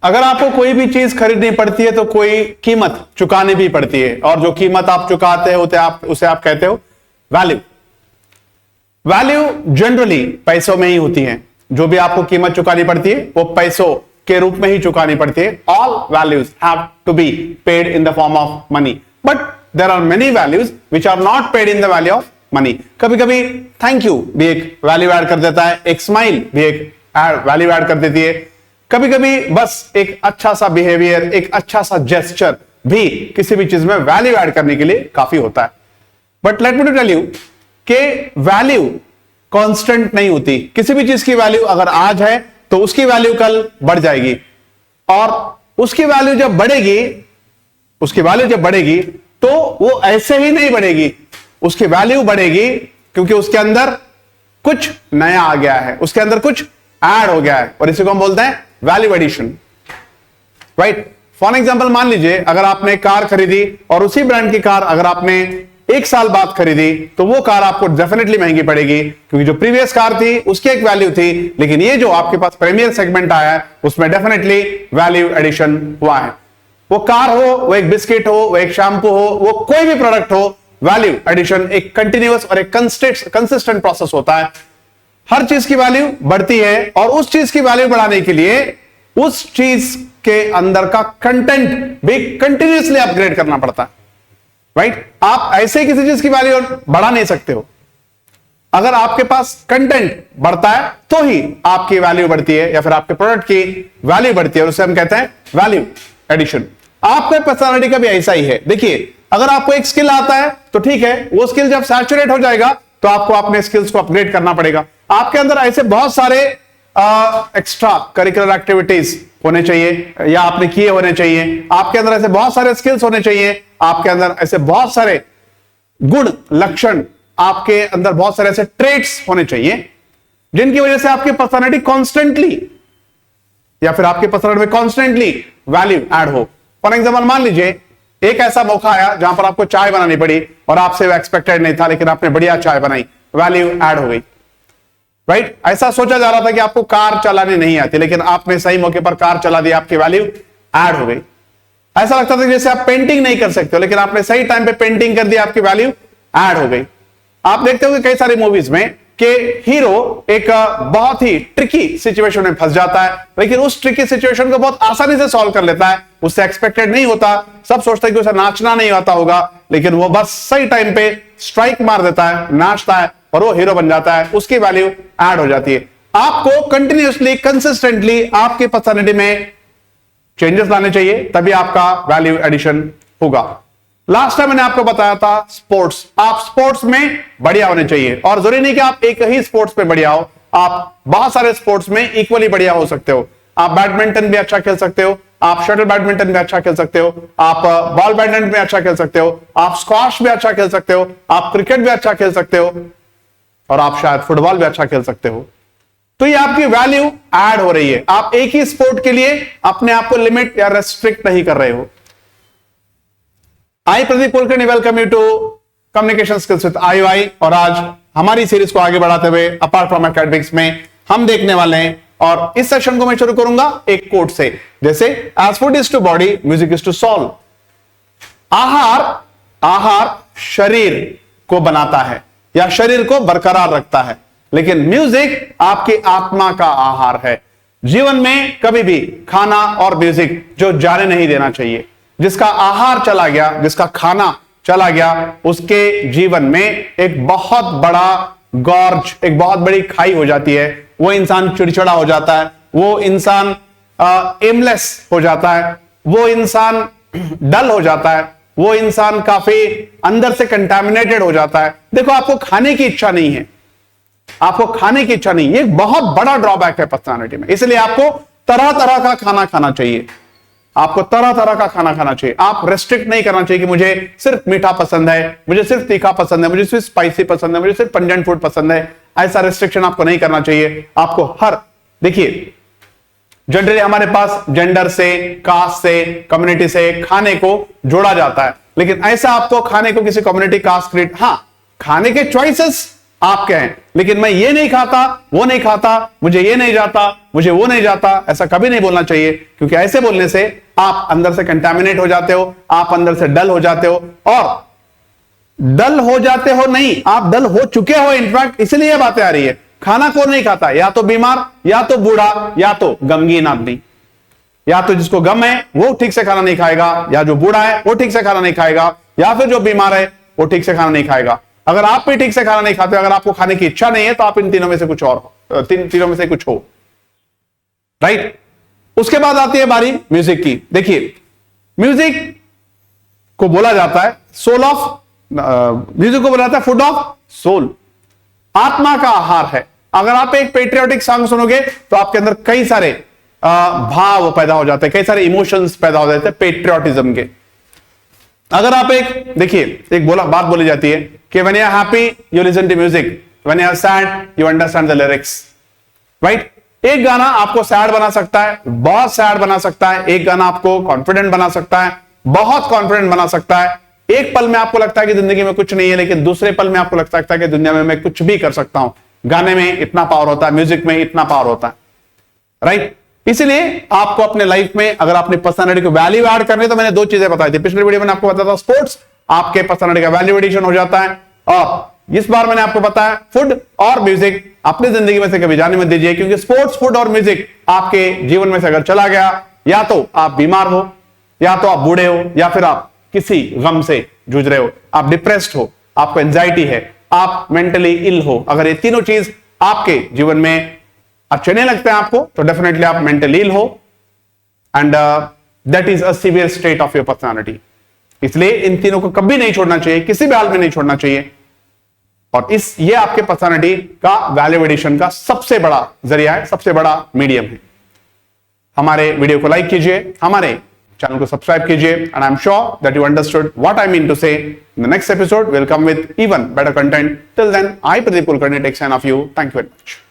अगर आपको कोई भी चीज खरीदनी पड़ती है तो कोई कीमत चुकानी भी पड़ती है, और जो कीमत आप चुकाते हो उसे आप कहते हो वैल्यू। वैल्यू जनरली पैसों में ही होती है। जो भी आपको कीमत चुकानी पड़ती है वो पैसों के रूप में ही चुकानी पड़ती है। All values have to be paid in the form of money, but there are many values which are not paid in the value of money. कभी कभी थैंक यू भी एक वैल्यू ऐड कर देता है, एक स्माइल भी एक वैल्यू ऐड कर देती है। कभी कभी बस एक अच्छा सा बिहेवियर, एक अच्छा सा जेस्चर भी किसी भी चीज में वैल्यू ऐड करने के लिए काफी होता है। But let me to tell you कि वैल्यू कांस्टेंट नहीं होती। किसी भी चीज की वैल्यू अगर आज है तो उसकी वैल्यू कल बढ़ जाएगी, और उसकी वैल्यू जब बढ़ेगी तो वो ऐसे ही नहीं बढ़ेगी, उसकी वैल्यू बढ़ेगी क्योंकि उसके अंदर कुछ नया आ गया है, उसके अंदर कुछ ऐड हो गया है, और इसी को हम बोलते हैं value addition, right. For example मान लीजिए अगर आपने कार खरीदी और उसी ब्रांड की कार अगर आपने 1 साल बाद खरीदी तो वो कार आपको डेफिनेटली महंगी पड़ेगी, क्योंकि जो प्रीवियस कार थी उसकी एक वैल्यू थी, लेकिन ये जो आपके पास प्रीमियर सेगमेंट आया है उसमें डेफिनेटली वैल्यू एडिशन हुआ है। वो कार हो, वो एक बिस्किट हो, वो एक शैम्पू हो, वो कोई भी प्रोडक्ट हो, वैल्यू एडिशन एक कंटिन्यूअस और एक कंसिस्टेंट प्रोसेस होता है। हर चीज की वैल्यू बढ़ती है, और उस चीज की वैल्यू बढ़ाने के लिए उस चीज के अंदर का कंटेंट भी कंटिन्यूअसली अपग्रेड करना पड़ता है, राइट। आप ऐसे किसी चीज की वैल्यू बढ़ा नहीं सकते हो। अगर आपके पास कंटेंट बढ़ता है तो ही आपकी वैल्यू बढ़ती है, या फिर आपके प्रोडक्ट की वैल्यू बढ़ती है, और उसे हम कहते हैं वैल्यू एडिशन। आपके पर्सनालिटी का भी ऐसा ही है। देखिए, अगर आपको एक स्किल आता है तो ठीक है, वो स्किल जब सैचुरेट हो जाएगा तो आपको अपने स्किल्स को अपग्रेड करना पड़ेगा। आपके अंदर ऐसे बहुत सारे एक्स्ट्रा करिकुलर एक्टिविटीज होने चाहिए, या आपने किए होने चाहिए। आपके अंदर ऐसे बहुत सारे स्किल्स होने चाहिए, आपके अंदर ऐसे बहुत सारे गुण लक्षण, आपके अंदर बहुत सारे ऐसे ट्रेट्स होने चाहिए जिनकी वजह से आपकी पर्सनालिटी कॉन्स्टेंटली, या फिर आपके पर्सनालिटी में कॉन्स्टेंटली वैल्यू ऐड हो। फॉर एग्जाम्पल मान लीजिए एक ऐसा मौका आया जहां पर आपको चाय बनानी पड़ी और आपसे एक्सपेक्टेड नहीं था, लेकिन आपने बढ़िया चाय बनाई, वैल्यू ऐड हो गई, राइट। ऐसा सोचा जा रहा था कि आपको कार चलानी नहीं आती, लेकिन आपने सही मौके पर कार चला दी, आपकी वैल्यू ऐड हो गई। ऐसा लगता था जैसे आप पेंटिंग नहीं कर सकते हो, लेकिन आपने सही टाइम पे पेंटिंग कर दी, आपकी वैल्यू ऐड हो गई। आप देखते हो कई सारी मूवीज में कि हीरो एक बहुत ही ट्रिकी सिचुएशन में फंस जाता है, लेकिन उस ट्रिकी सिचुएशन को बहुत आसानी से सॉल्व कर लेता है। उससे एक्सपेक्टेड नहीं होता, सब सोचते हैं कि उसे नाचना नहीं आता होगा, लेकिन वो बस सही टाइम पे स्ट्राइक मार देता है, नाचता है, और वो हीरो बन जाता है, उसकी वैल्यू ऐड हो जाती है। आपको कंटिन्यूअसली, कंसिस्टेंटली आपकी पर्सनालिटी में चेंजेस लाने चाहिए, तभी आपका वैल्यू एडिशन होगा। लास्ट टाइम मैंने आपको बताया था स्पोर्ट्स। आप स्पोर्ट्स में बढ़िया होने चाहिए, और जरूरी नहीं कि आप एक ही स्पोर्ट्स में बढ़िया हो, आप बहुत सारे स्पोर्ट्स में इक्वली बढ़िया हो सकते हो। आप बैडमिंटन भी अच्छा खेल सकते हो, आप शटल बैडमिंटन भी अच्छा खेल सकते हो, आप बॉल बैडमिंटन भी अच्छा खेल सकते हो, आप स्क्वाश भी अच्छा खेल सकते हो, आप क्रिकेट भी अच्छा खेल सकते हो, और आप शायद फुटबॉल भी अच्छा खेल सकते हो। तो ये आपकी वैल्यू ऐड हो रही है। आप एक ही स्पोर्ट के लिए अपने आप को लिमिट या रेस्ट्रिक्ट नहीं कर रहे हो। I Pradeep Kulkarni welcome you to communication skills with IUI। और आज हमारी सीरीज को आगे बढ़ाते हुए अपार्ट फ्रॉम एकेडमिक्स में हम देखने वाले हैं, और इस सेशन को मैं शुरू करूंगा एक कोट से, जैसे as food is to body, music is to soul. आहार शरीर को बनाता है या शरीर को बरकरार रखता है, लेकिन म्यूजिक आपकी आत्मा का आहार है। जीवन में कभी भी खाना और म्यूजिक जो जाने नहीं देना चाहिए। जिसका आहार चला गया, जिसका खाना चला गया, उसके जीवन में एक बहुत बड़ा गॉर्ज, एक बहुत बड़ी खाई हो जाती है। वो इंसान चिड़चिड़ा हो जाता है, वो इंसान एमलेस हो जाता है, वो इंसान डल हो जाता है, वो इंसान काफी अंदर से कंटामिनेटेड हो जाता है। देखो, आपको खाने की इच्छा नहीं है, आपको खाने की इच्छा नहीं, ये एक बहुत बड़ा ड्रॉबैक है पर्सनालिटी में। इसलिए आपको तरह तरह का खाना खाना चाहिए, आपको तरह तरह का खाना खाना चाहिए। आप रेस्ट्रिक्ट नहीं करना चाहिए कि मुझे सिर्फ मीठा पसंद है, मुझे सिर्फ तीखा पसंद है, मुझे सिर्फ स्पाइसी पसंद है, मुझे सिर्फ पंजेंट फूड पसंद है। ऐसा रेस्ट्रिक्शन आपको नहीं करना चाहिए। आपको हर, देखिए जनरली हमारे पास जेंडर से, कास्ट से, कम्युनिटी से खाने को जोड़ा जाता है, लेकिन ऐसा आपको खाने को किसी कम्युनिटी, कास्ट, क्रीड, हाँ खाने के चॉइसेस आप कहें, लेकिन मैं ये नहीं खाता, वो नहीं खाता, मुझे ये नहीं जाता, मुझे वो नहीं जाता, ऐसा कभी नहीं बोलना चाहिए, क्योंकि ऐसे बोलने से आप अंदर से कंटामिनेट हो जाते हो, आप अंदर से डल हो जाते हो, और डल हो जाते हो नहीं, आप डल हो चुके हो इनफैक्ट, इसलिए ये बातें आ रही है। खाना कौन नहीं खाता? या तो बीमार, या तो बूढ़ा, या तो गमगीन आदमी। या तो जिसको गम है वो ठीक से खाना नहीं खाएगा, या जो बूढ़ा है वो ठीक से खाना नहीं खाएगा, या फिर जो बीमार है वो ठीक से खाना नहीं खाएगा। अगर आप भी ठीक से खाना नहीं खाते, अगर आपको खाने की इच्छा नहीं है, तो आप इन तीनों में से कुछ और, तीनों में से कुछ हो, राइट। उसके बाद आती है बारी म्यूजिक की। देखिए, म्यूजिक को बोला जाता है सोल ऑफ, म्यूजिक को बोला जाता है फूड ऑफ सोल, आत्मा का आहार है। अगर आप एक पेट्रियोटिक सॉन्ग सुनोगे तो आपके अंदर कई सारे भाव पैदा हो जाते हैं, कई सारे इमोशंस पैदा हो जाते हैं पेट्रियोटिज्म के। अगर आप एक बात बोली जाती है कि when you are happy you listen to music, when you are sad you understand the lyrics, right. एक गाना आपको सैड बना सकता है, बहुत सैड बना सकता है, एक गाना आपको कॉन्फिडेंट बना सकता है, बहुत कॉन्फिडेंट बना सकता है। एक पल में आपको लगता है कि जिंदगी में कुछ नहीं है, लेकिन दूसरे पल में आपको लगता है कि दुनिया में मैं कुछ भी कर सकता हूं। गाने में इतना पावर होता है, म्यूजिक में इतना पावर होता है, राइट। इसलिए आपको अपने लाइफ में अगर अपनी पर्सनालिटी को वैल्यू ऐड करनी है, तो मैंने दो चीजें बताई थी पिछले वीडियो में, आपको बताया था स्पोर्ट्स आपके पर्सनालिटी का वैल्यू एडिशन हो जाता है, और इस बार मैंने आपको बताया फूड और म्यूजिक अपनी जिंदगी में से कभी जाने मत दीजिए, क्योंकि स्पोर्ट्स, फूड और म्यूजिक आपके जीवन में से अगर चला गया, या तो आप बीमार हो, या तो आप बूढ़े हो, या फिर आप किसी गम से जूझ रहे हो, आप डिप्रेस्ड हो, आपको एंजाइटी है, आप मेंटली इल हो। अगर ये तीनों चीज आपके जीवन में अच्छे नहीं लगते हैं आपको, तो डेफिनेटली आप मेंटली इल हो, and that is a severe state of your personality. इसलिए इन तीनों को कभी नहीं छोड़ना चाहिए, किसी भी हाल में नहीं छोड़ना चाहिए, और ये आपके पर्सनालिटी का वैल्यू एडिशन का सबसे बड़ा जरिया है, सबसे बड़ा मीडियम है। हमारे वीडियो को लाइक कीजिए, हमारे चैनल को सब्सक्राइब कीजिए, and I am sure that you understood what I mean to say. In the next episode will come with even better content. Till then, I Pradeep Kulkarni takes care of you. Thank you very much.